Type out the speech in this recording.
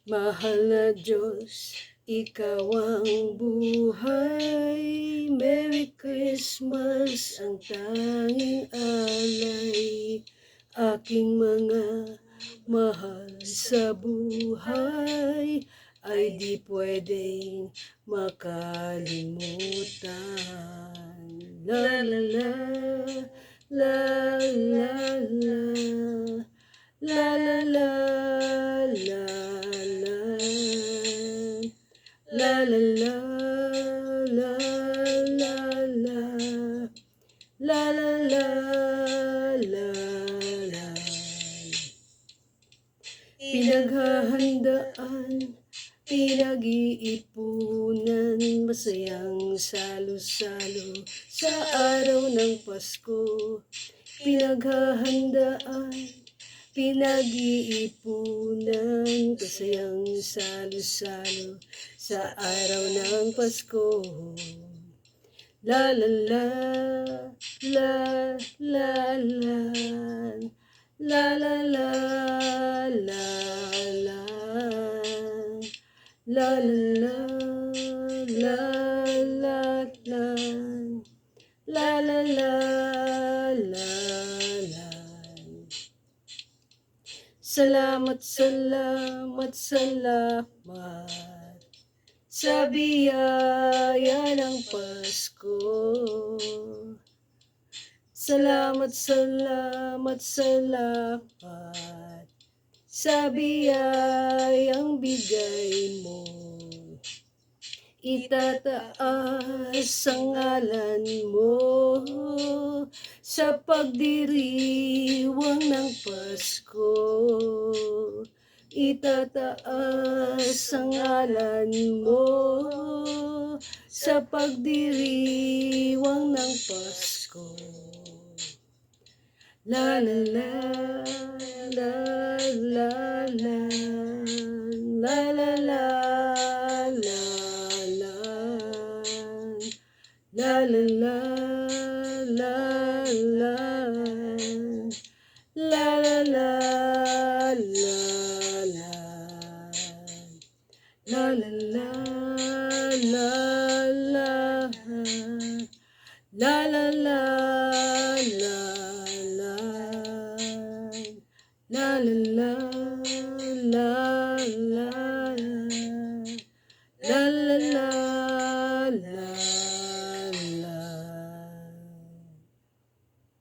Mahal na Diyos, Ikaw ang buhay. Merry Christmas ang tanging alay. Aking mga mahal sa buhay ay di pwedeng makalimutan. La la la, la la la, la la la, la la, la la la, la la la, la la la, la la. Pinaghahandaan, pinag-iipunan, masayang salo-salo sa araw ng Pasko. Pinaghahandaan, pinag-iipunan, masayang salo-salo sa araw ng Pasko. La la la, la la la, la la la, la la, la la la, la la, la la la, la la. Salamat, salamat, salamat sa biyaya ng Pasko. Salamat, salamat, salamat sa biyayang bigay mo. Itataas ang ngalan mo sa pagdiriwang ng Pasko. Itataas ang ngalan mo sa pagdiriwang ng Pasko. La la la, la